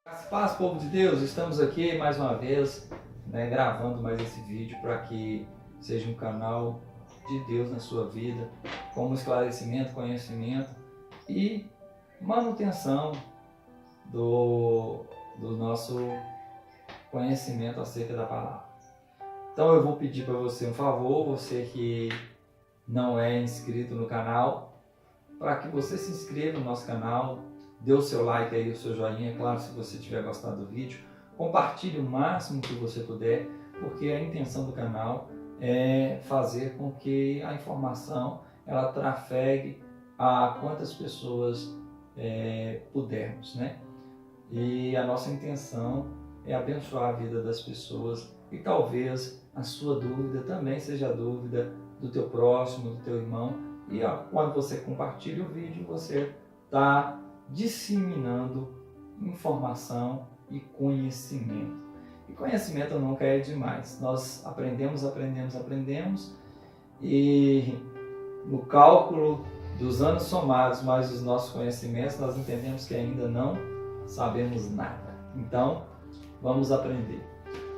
Paz, povo de Deus, estamos aqui mais uma vez, gravando mais esse vídeo para que seja um canal de Deus na sua vida, como esclarecimento, conhecimento e manutenção do nosso conhecimento acerca da palavra. Então eu vou pedir para você um favor, você que não é inscrito no canal, para que você se inscreva no nosso canal, dê o seu like aí, o seu joinha, claro, se você tiver gostado do vídeo. Compartilhe o máximo que você puder, porque a intenção do canal é fazer com que a informação ela trafegue a quantas pessoas pudermos, né? E a nossa intenção é abençoar a vida das pessoas e talvez a sua dúvida também seja a dúvida do teu próximo, do teu irmão. E quando você compartilha o vídeo, você está disseminando informação e conhecimento. E conhecimento nunca é demais. Nós aprendemos e no cálculo dos anos somados mais os nossos conhecimentos, nós entendemos que ainda não sabemos nada. Então, vamos aprender.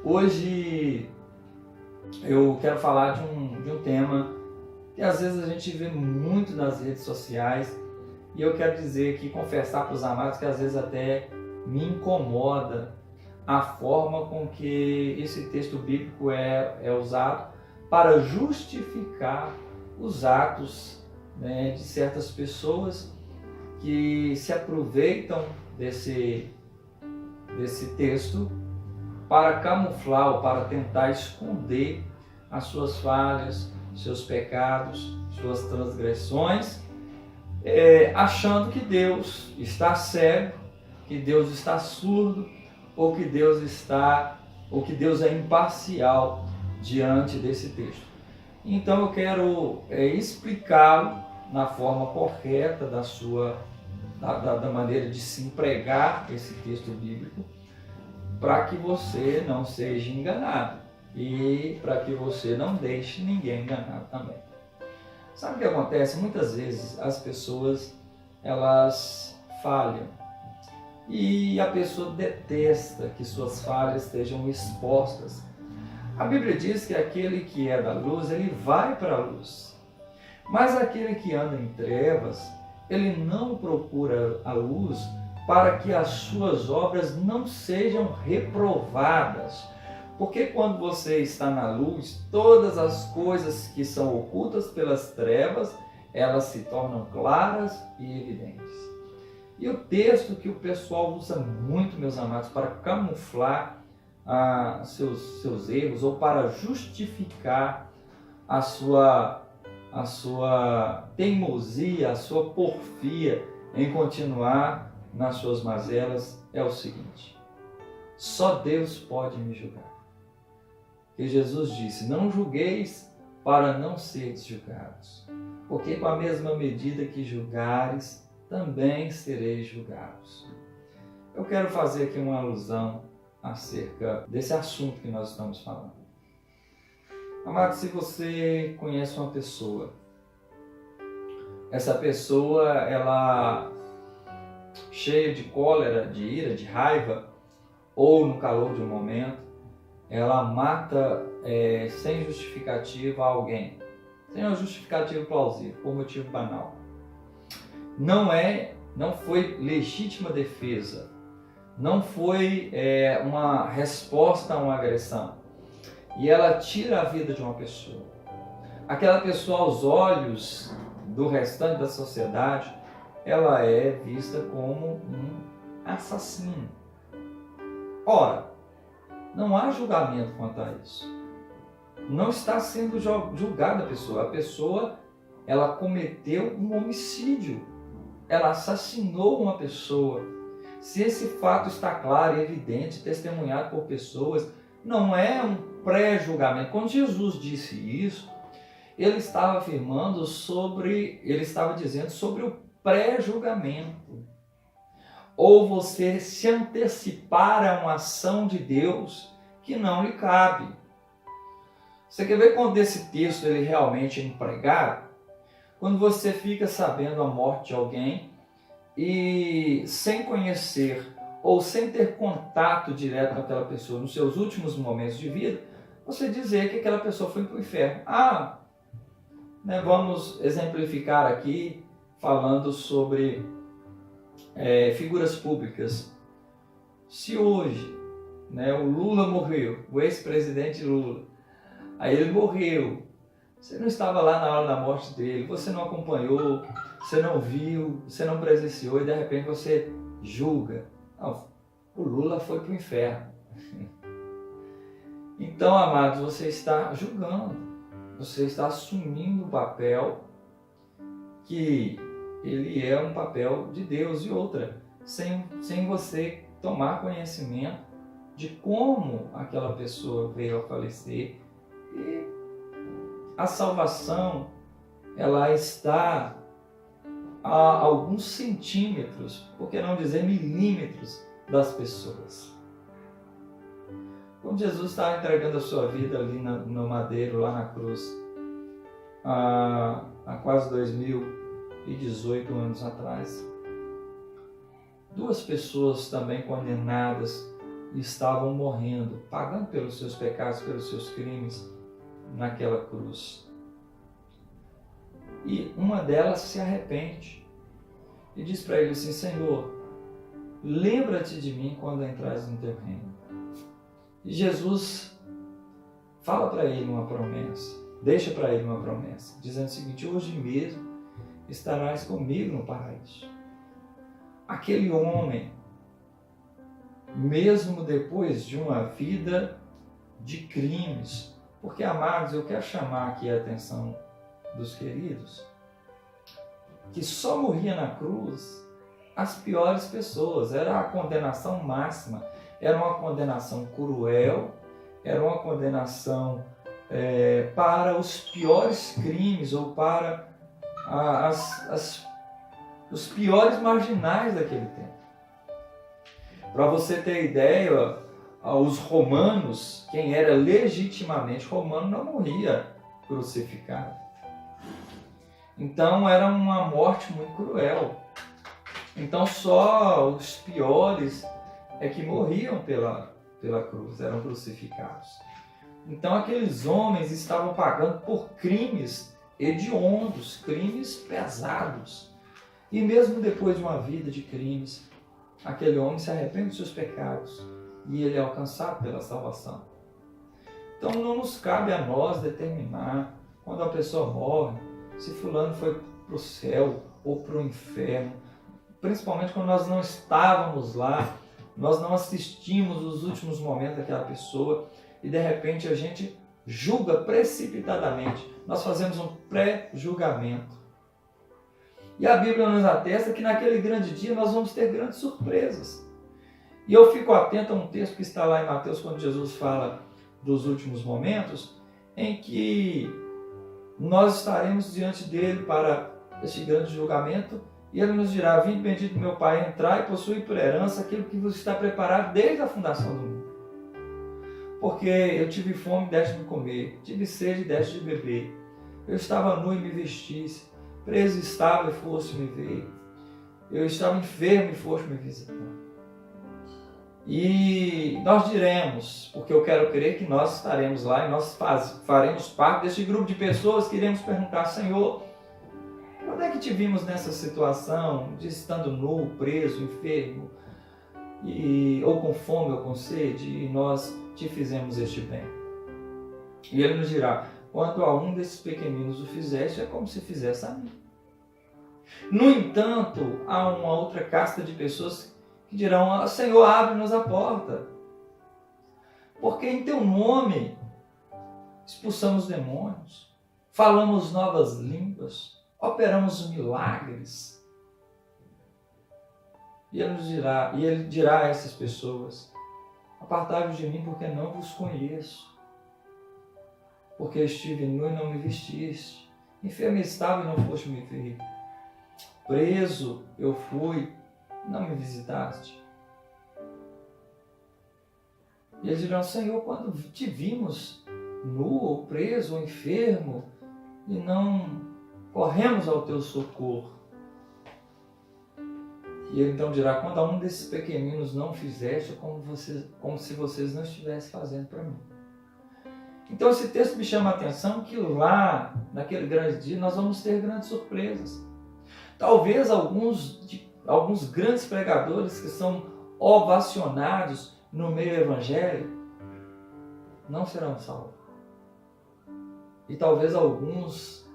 Hoje eu quero falar de um tema que às vezes a gente vê muito nas redes sociais. E eu quero dizer aqui, confessar para os amados que às vezes até me incomoda a forma com que esse texto bíblico é usado para justificar os atos, de certas pessoas que se aproveitam desse texto para camuflar ou para tentar esconder as suas falhas, seus pecados, suas transgressões, achando que Deus está cego, que Deus está surdo, ou que Deus é imparcial diante desse texto. Então eu quero explicá-lo na forma correta da maneira de se empregar esse texto bíblico, para que você não seja enganado e para que você não deixe ninguém enganado também. Sabe o que acontece? Muitas vezes as pessoas, elas falham e a pessoa detesta que suas falhas estejam expostas. A Bíblia diz que aquele que é da luz, ele vai para a luz. Mas aquele que anda em trevas, ele não procura a luz para que as suas obras não sejam reprovadas. Porque quando você está na luz, todas as coisas que são ocultas pelas trevas, elas se tornam claras e evidentes. E o texto que o pessoal usa muito, meus amados, para camuflar seus erros ou para justificar a sua teimosia, a sua porfia em continuar nas suas mazelas, é o seguinte: só Deus pode me julgar. Que Jesus disse: não julgueis para não seres julgados, porque com a mesma medida que julgares, também sereis julgados. Eu quero fazer aqui uma alusão acerca desse assunto que nós estamos falando. Amado, se você conhece uma pessoa, essa pessoa, ela cheia de cólera, de ira, de raiva, ou no calor de um momento, ela mata sem justificativa alguém, sem uma justificativa plausível, por motivo banal. Não foi legítima defesa, não foi uma resposta a uma agressão, e ela tira a vida de uma pessoa. Aquela pessoa, aos olhos do restante da sociedade, ela é vista como um assassino. Ora, não há julgamento quanto a isso. Não está sendo julgada a pessoa. A pessoa, ela cometeu um homicídio. Ela assassinou uma pessoa. Se esse fato está claro e evidente, testemunhado por pessoas, não é um pré-julgamento. Quando Jesus disse isso, ele estava dizendo sobre o pré-julgamento. Ou você se antecipar a uma ação de Deus que não lhe cabe. Você quer ver quando esse texto ele realmente é empregado? Quando você fica sabendo a morte de alguém e sem conhecer ou sem ter contato direto com aquela pessoa nos seus últimos momentos de vida, você dizer que aquela pessoa foi para o inferno. Vamos exemplificar aqui falando sobre figuras públicas. Se hoje o Lula morreu, o ex-presidente Lula, aí ele morreu, você não estava lá na hora da morte dele, você não acompanhou, você não viu, você não presenciou e de repente você julga. Não, o Lula foi para o inferno. Então, amados, você está julgando, você está assumindo o papel que ele é um papel de Deus e outra, sem você tomar conhecimento de como aquela pessoa veio a falecer. E a salvação, ela está a alguns centímetros, por que não dizer milímetros, das pessoas. Quando Jesus estava entregando a sua vida ali no madeiro, lá na cruz, há quase 2018 anos atrás, duas pessoas também condenadas estavam morrendo, pagando pelos seus pecados, pelos seus crimes, naquela cruz. E uma delas se arrepende e diz para ele assim: Senhor, lembra-te de mim quando entrares no teu reino. E Jesus fala para ele uma promessa, deixa para ele uma promessa, dizendo o seguinte: hoje mesmo estarás comigo no paraíso. Aquele homem, mesmo depois de uma vida de crimes, porque, amados, eu quero chamar aqui a atenção dos queridos, que só morria na cruz as piores pessoas, era a condenação máxima, era uma condenação cruel, era uma condenação para os piores crimes ou para os piores marginais daquele tempo. Para você ter ideia, os romanos, quem era legitimamente romano não morria crucificado. Então era uma morte muito cruel. Então só os piores é que morriam pela cruz, eram crucificados. Então aqueles homens estavam pagando por crimes hediondos, crimes pesados. E mesmo depois de uma vida de crimes, aquele homem se arrepende dos seus pecados e ele é alcançado pela salvação. Então não nos cabe a nós determinar quando a pessoa morre, se fulano foi para o céu ou para o inferno, principalmente quando nós não estávamos lá, nós não assistimos os últimos momentos daquela pessoa e de repente a gente julga precipitadamente, nós fazemos um pré-julgamento. E a Bíblia nos atesta que naquele grande dia nós vamos ter grandes surpresas. E eu fico atento a um texto que está lá em Mateus, quando Jesus fala dos últimos momentos, em que nós estaremos diante dele para este grande julgamento, e ele nos dirá: vinde bendito meu Pai, entrai e possui por herança aquilo que vos está preparado desde a fundação do mundo. Porque eu tive fome e deste de comer, tive sede e deste de beber, eu estava nu e me vestisse, preso estava e foste me ver, eu estava enfermo e foste me visitar. E nós diremos, porque eu quero crer que nós estaremos lá e nós faremos parte deste grupo de pessoas que iremos perguntar: Senhor, quando é que te vimos nessa situação, de estando nu, preso, enfermo, ou com fome ou com sede, e nós te fizemos este bem? E ele nos dirá: quanto a um desses pequeninos o fizeste, é como se fizesse a mim. No entanto, há uma outra casta de pessoas que dirão: Senhor, abre-nos a porta, porque em teu nome expulsamos demônios, falamos novas línguas, operamos milagres. E ele dirá a essas pessoas: apartai-vos de mim, porque não vos conheço. Porque estive nu e não me vestiste, enfermo estava e não foste me ver, preso eu fui, não me visitaste. E eles dirão: Senhor, quando te vimos nu ou preso ou enfermo e não corremos ao teu socorro? E ele então dirá: quando a um desses pequeninos não fizeste, é como se vocês não estivessem fazendo para mim. Então esse texto me chama a atenção que lá, naquele grande dia, nós vamos ter grandes surpresas. Talvez alguns grandes pregadores que são ovacionados no meio evangélico não serão salvos. E talvez alguns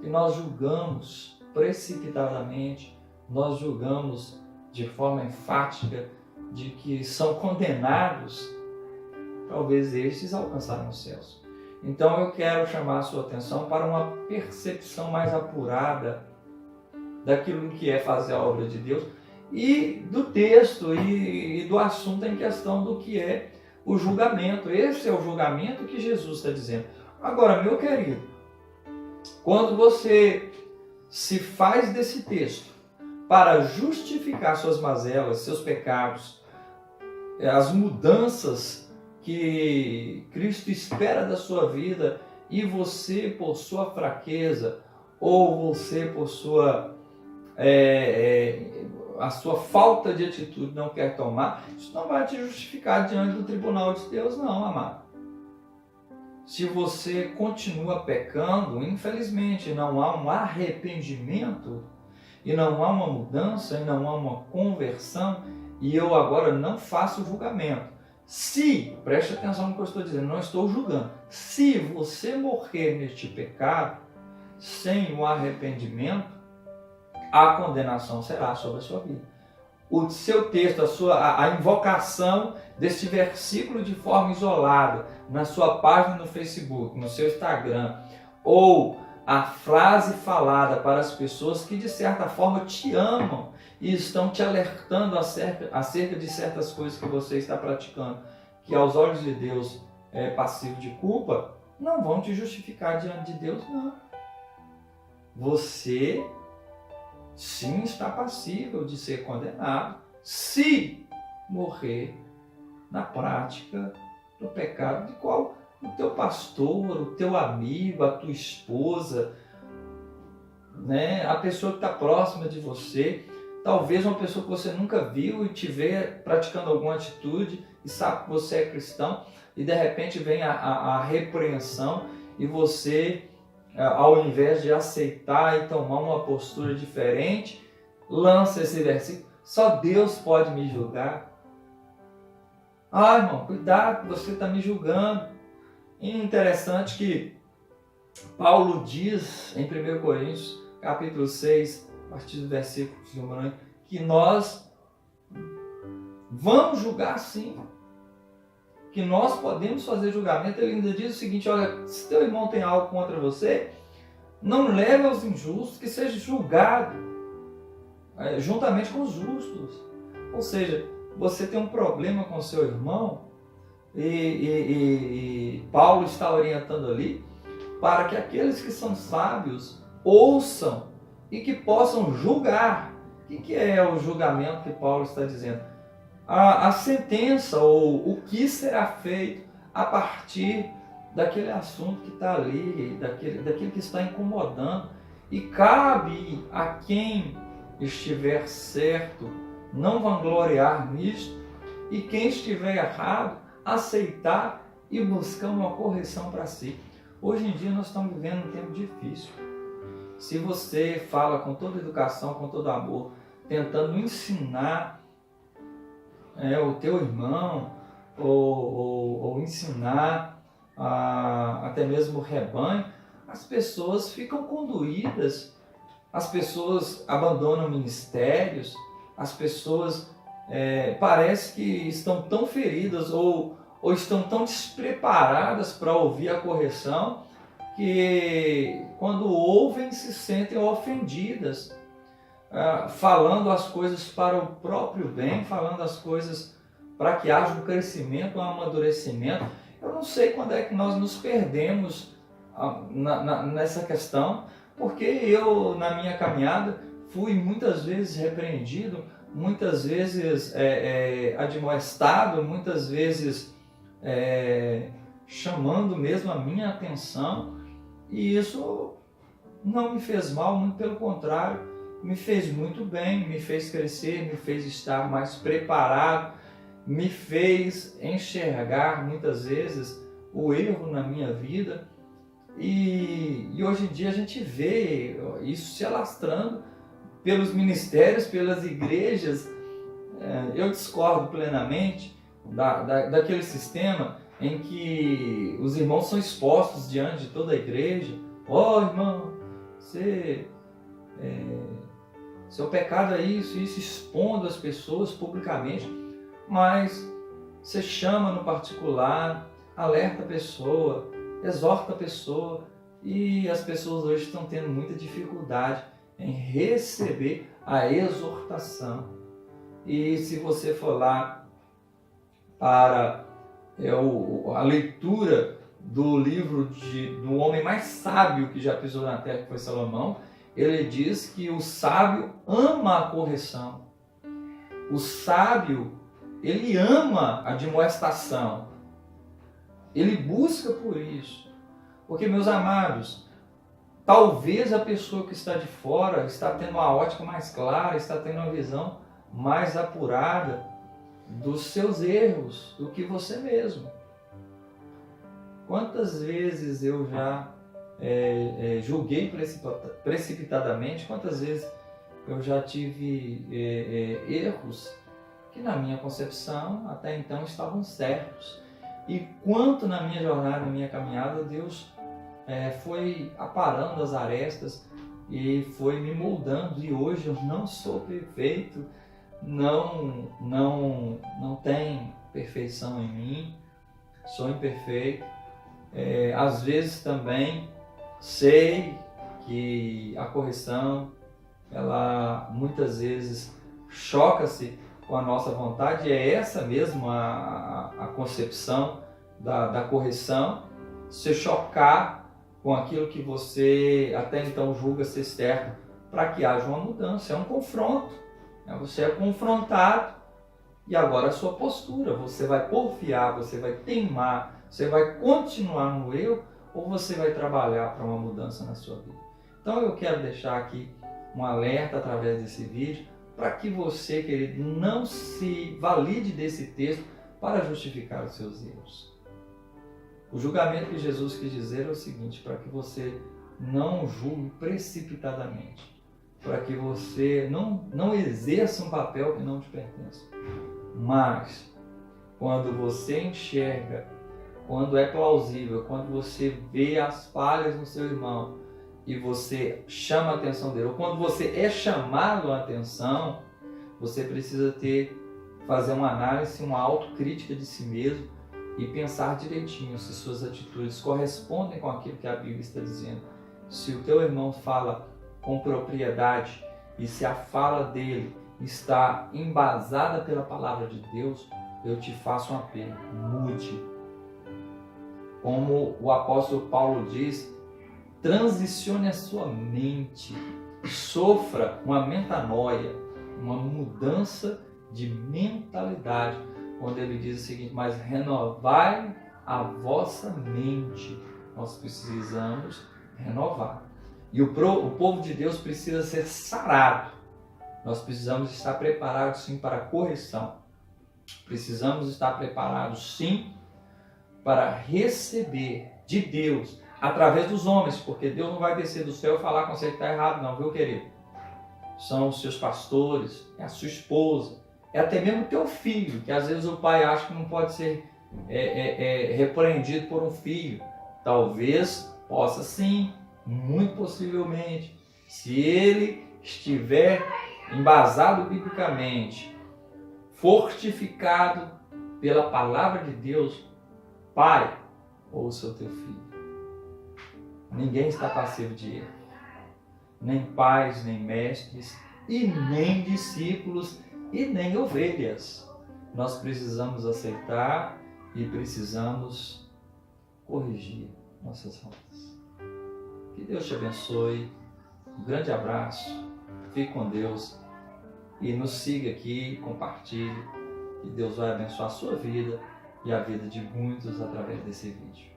que nós julgamos precipitadamente, nós julgamos de forma enfática de que são condenados, talvez estes alcançarão os céus. Então eu quero chamar a sua atenção para uma percepção mais apurada daquilo que é fazer a obra de Deus e do texto e do assunto em questão do que é o julgamento. Esse é o julgamento que Jesus está dizendo. Agora, meu querido, quando você se faz desse texto para justificar suas mazelas, seus pecados, as mudanças que Cristo espera da sua vida e você, por sua fraqueza, ou você, por a sua falta de atitude não quer tomar, isso não vai te justificar diante do tribunal de Deus, não, amado. Se você continua pecando, infelizmente não há um arrependimento, e não há uma mudança, e não há uma conversão, e eu agora não faço julgamento. Se, preste atenção no que eu estou dizendo, não estou julgando, se você morrer neste pecado, sem o arrependimento, a condenação será sobre a sua vida. O seu texto, a invocação deste versículo de forma isolada, na sua página no Facebook, no seu Instagram, ou a frase falada para as pessoas que de certa forma te amam e estão te alertando acerca de certas coisas que você está praticando, que aos olhos de Deus é passivo de culpa, não vão te justificar diante de Deus, não. Você sim está passível de ser condenado se morrer na prática do pecado de qual o teu pastor, o teu amigo, a tua esposa, né, a pessoa que está próxima de você, talvez uma pessoa que você nunca viu e te vê praticando alguma atitude e sabe que você é cristão e de repente vem a repreensão e você, ao invés de aceitar e tomar uma postura diferente, lança esse versículo: só Deus pode me julgar. Ah, irmão, cuidado, você está me julgando. E interessante que Paulo diz em 1 Coríntios, capítulo 6, a partir do versículo 1, que nós vamos julgar sim, que nós podemos fazer julgamento. Ele ainda diz o seguinte: olha, se teu irmão tem algo contra você, não leve aos injustos, que seja julgado juntamente com os justos. Ou seja, você tem um problema com seu irmão e Paulo está orientando ali para que aqueles que são sábios ouçam e que possam julgar. O que é o julgamento que Paulo está dizendo? A sentença ou o que será feito a partir daquele assunto que está ali, daquilo que está incomodando. E cabe a quem estiver certo não vangloriar nisto, e quem estiver errado aceitar e buscar uma correção para si. Hoje em dia nós estamos vivendo um tempo difícil. Se você fala com toda educação, com todo amor, tentando ensinar o teu irmão, ou ensinar até mesmo o rebanho, as pessoas ficam conduídas, as pessoas abandonam ministérios, as pessoas parece que estão tão feridas ou estão tão despreparadas para ouvir a correção, que quando ouvem se sentem ofendidas, falando as coisas para o próprio bem, falando as coisas para que haja um crescimento, um amadurecimento. Eu não sei quando é que nós nos perdemos nessa questão, porque eu, na minha caminhada, fui muitas vezes repreendido, muitas vezes admoestado, muitas vezes chamando mesmo a minha atenção, e isso não me fez mal, muito pelo contrário, me fez muito bem, me fez crescer, me fez estar mais preparado, me fez enxergar muitas vezes o erro na minha vida. E hoje em dia a gente vê isso se alastrando pelos ministérios, pelas igrejas. Eu discordo plenamente daquele sistema em que os irmãos são expostos diante de toda a igreja. Irmão, seu pecado é isso, expondo as pessoas publicamente, mas você chama no particular, alerta a pessoa, exorta a pessoa, e as pessoas hoje estão tendo muita dificuldade em receber a exortação. E se você for lá para a leitura do livro do homem mais sábio que já pisou na terra, que foi Salomão, ele diz que o sábio ama a correção. O sábio, ele ama a admoestação. Ele busca por isso. Porque, meus amados, talvez a pessoa que está de fora está tendo uma ótica mais clara, está tendo uma visão mais apurada dos seus erros do que você mesmo. Quantas vezes eu já julguei precipitadamente, quantas vezes eu já tive erros que na minha concepção até então estavam certos. E quanto na minha jornada, na minha caminhada, Deus foi aparando as arestas e foi me moldando. E hoje eu não sou perfeito, não tem perfeição em mim, sou imperfeito. Às vezes também sei que a correção, ela muitas vezes choca-se com a nossa vontade, e é essa mesmo a concepção da correção, se chocar com aquilo que você até então julga ser certo, para que haja uma mudança. É um confronto, você é confrontado, e agora a sua postura, você vai porfiar, você vai teimar, você vai continuar no erro, ou você vai trabalhar para uma mudança na sua vida. Então eu quero deixar aqui um alerta através desse vídeo, para que você, querido, não se valide desse texto para justificar os seus erros. O julgamento que Jesus quis dizer é o seguinte: para que você não julgue precipitadamente, para que você não exerça um papel que não te pertence. Mas, quando você enxerga, quando é plausível, quando você vê as falhas no seu irmão e você chama a atenção dele, ou quando você é chamado a atenção, você precisa fazer uma análise, uma autocrítica de si mesmo e pensar direitinho se suas atitudes correspondem com aquilo que a Bíblia está dizendo. Se o teu irmão fala com propriedade e se a fala dele está embasada pela palavra de Deus, eu te faço um apelo: mude. Como o apóstolo Paulo diz, transicione a sua mente, sofra uma metanoia, uma mudança de mentalidade, quando ele diz o seguinte: mas renovai a vossa mente. Nós precisamos renovar. E o povo de Deus precisa ser sarado. Nós precisamos estar preparados sim para a correção. Precisamos estar preparados sim para receber de Deus, através dos homens, porque Deus não vai descer do céu e falar com você que está errado, não, viu, querido? São os seus pastores, é a sua esposa, é até mesmo o teu filho, que às vezes o pai acha que não pode ser repreendido por um filho. Talvez possa sim, muito possivelmente, se ele estiver embasado biblicamente, fortificado pela palavra de Deus. Pai, ouça o teu filho. Ninguém está passivo de erro. Nem pais, nem mestres, e nem discípulos, e nem ovelhas. Nós precisamos aceitar e precisamos corrigir nossas rotas. Que Deus te abençoe. Um grande abraço. Fique com Deus. E nos siga aqui, compartilhe. Que Deus vai abençoar a sua vida e a vida de muitos através desse vídeo.